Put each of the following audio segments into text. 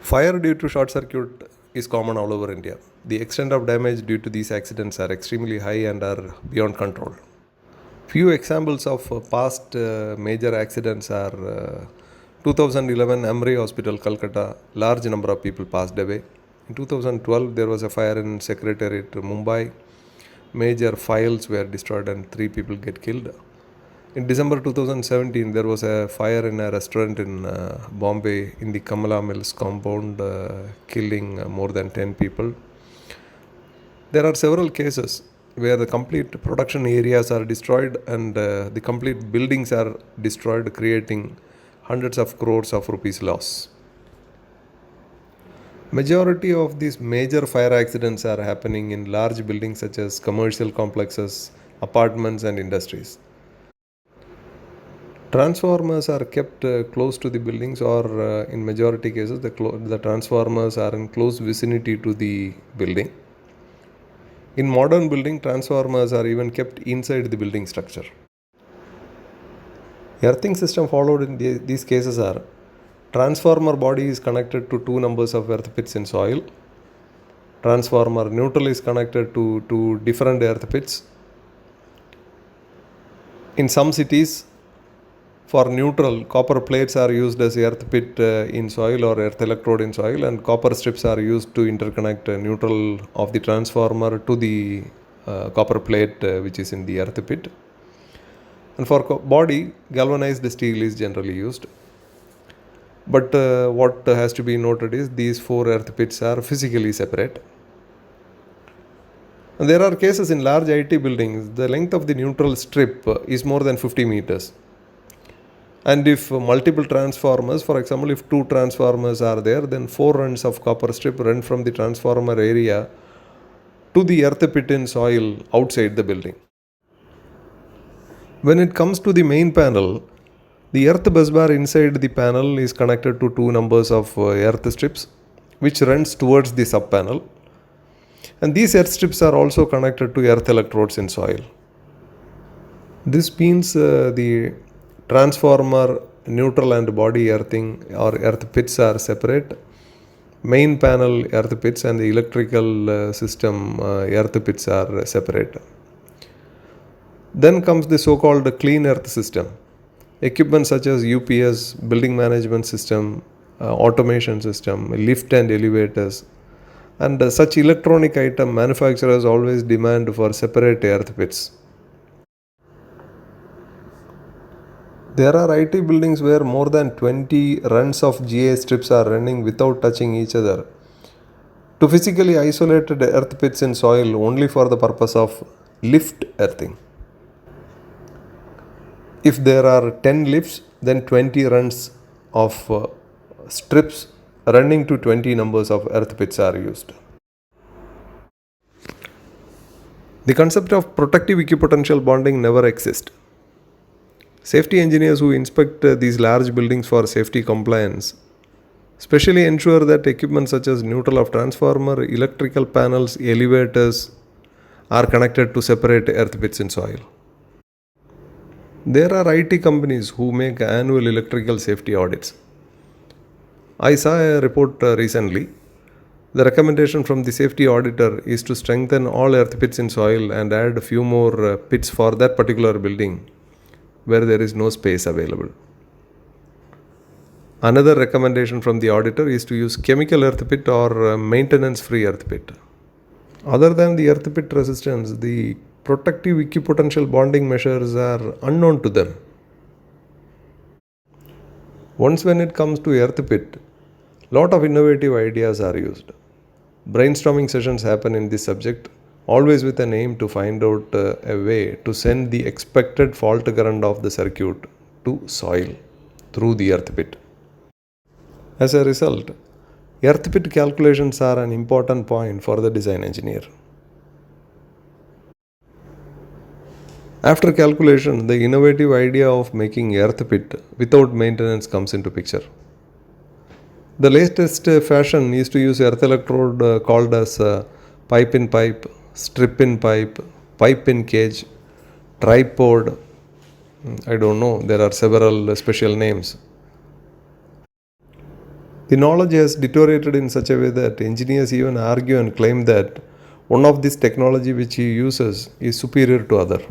Fire due to short circuit is common all over India. The extent of damage due to these accidents are extremely high and are beyond control. Few examples of past major accidents are 2011 Amri Hospital, Calcutta. Large number of people passed away. In 2012, there was a fire in Secretariat, Mumbai. Major files were destroyed and 3 people get killed. In December 2017, there was a fire in a restaurant in Bombay in the Kamala Mills compound, killing more than 10 people. There are several cases where the complete production areas are destroyed and the complete buildings are destroyed, creating hundreds of crores of rupees loss. Majority of these major fire accidents are happening in large buildings such as commercial complexes, apartments and industries. Transformers are kept close to the buildings, or in majority cases the transformers are in close vicinity to the building. In modern building, transformers are even kept inside the building structure. Earthing system followed in these cases are: transformer body is connected to 2 numbers of earth pits in soil. Transformer neutral is connected to 2 different earth pits. In some cities, for neutral, copper plates are used as earth pit in soil or earth electrode in soil, and copper strips are used to interconnect neutral of the transformer to the copper plate which is in the earth pit. And for body, galvanized steel is generally used. But what has to be noted is these 4 earth pits are physically separate. And there are cases in large IT buildings, the length of the neutral strip is more than 50 meters. And if multiple transformers, for example, if 2 transformers are there, then 4 runs of copper strip run from the transformer area to the earth pit in soil outside the building. When it comes to the main panel, the earth bus bar inside the panel is connected to 2 numbers of earth strips, which runs towards the sub panel. And these earth strips are also connected to earth electrodes in soil. This means the transformer, neutral and body earthing or earth pits are separate. Main panel earth pits and the electrical system earth pits are separate. Then comes the so-called clean earth system. Equipment such as UPS, building management system, automation system, lift and elevators, and such electronic item manufacturers always demand for separate earth pits. There are IT buildings where more than 20 runs of GA strips are running without touching each other to physically isolate earth pits in soil only for the purpose of lift earthing. If there are 10 lifts, then 20 runs of strips running to 20 numbers of earth pits are used. The concept of protective equipotential bonding never exists. Safety engineers who inspect these large buildings for safety compliance specially ensure that equipment such as neutral of transformer, electrical panels, elevators are connected to separate earth pits in soil. There are IT companies who make annual electrical safety audits. I saw a report recently. The recommendation from the safety auditor is to strengthen all earth pits in soil and add a few more pits for that particular building where there is no space available. Another recommendation from the auditor is to use chemical earth pit or maintenance-free earth pit. Other than the earth pit resistance, the protective equipotential bonding measures are unknown to them. Once when it comes to earth pit, lot of innovative ideas are used. Brainstorming sessions happen in this subject, always with an aim to find out a way to send the expected fault current of the circuit to soil through the earth pit. As a result, earth pit calculations are an important point for the design engineer. After calculation, the innovative idea of making earth pit without maintenance comes into picture. The latest fashion is to use earth electrode called as pipe in pipe, strip in pipe, pipe in cage, tripod. I don't know, there are several special names. The knowledge has deteriorated in such a way that engineers even argue and claim that one of this technology which he uses is superior to other.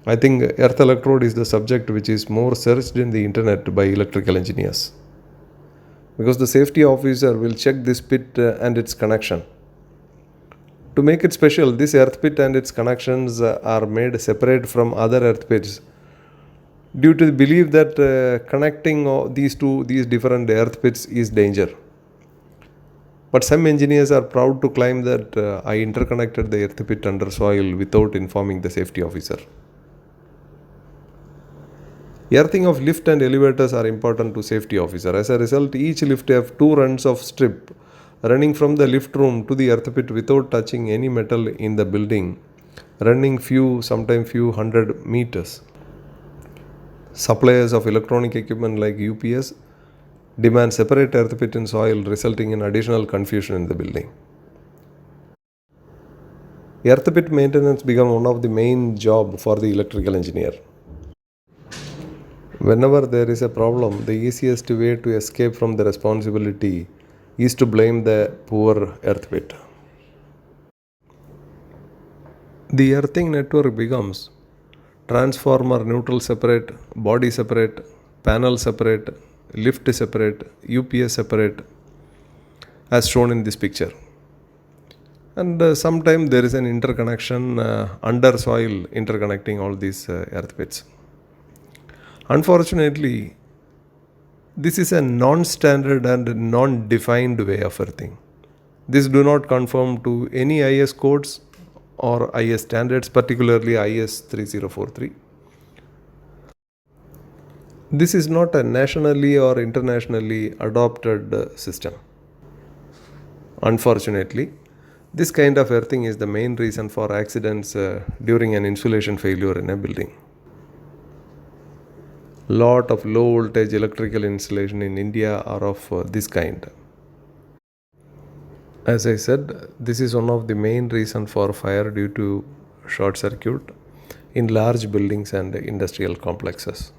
I think earth electrode is the subject which is more searched in the internet by electrical engineers, because the safety officer will check this pit and its connection. To make it special, this earth pit and its connections are made separate from other earth pits due to the belief that connecting these different earth pits is danger. But some engineers are proud to claim that I interconnected the earth pit under soil without informing the safety officer. Earthing of lift and elevators are important to safety officer. As a result, each lift have 2 runs of strip running from the lift room to the earth pit without touching any metal in the building, running sometimes few hundred meters. Suppliers of electronic equipment like UPS demand separate earth pit and soil, resulting in additional confusion in the building. Earth pit maintenance become one of the main job for the electrical engineer. Whenever there is a problem, the easiest way to escape from the responsibility is to blame the poor earth pit. The earthing network becomes transformer neutral separate, body separate, panel separate, lift separate, UPS separate, as shown in this picture. And sometimes there is an interconnection under soil interconnecting all these earth pits. Unfortunately, this is a non-standard and non-defined way of earthing. This do not conform to any IS codes or IS standards, particularly IS 3043. This is not a nationally or internationally adopted system. Unfortunately, this kind of earthing is the main reason for accidents during an insulation failure in a building. Lot of low voltage electrical installation in India are of this kind. As I said, this is one of the main reasons for fire due to short circuit in large buildings and industrial complexes.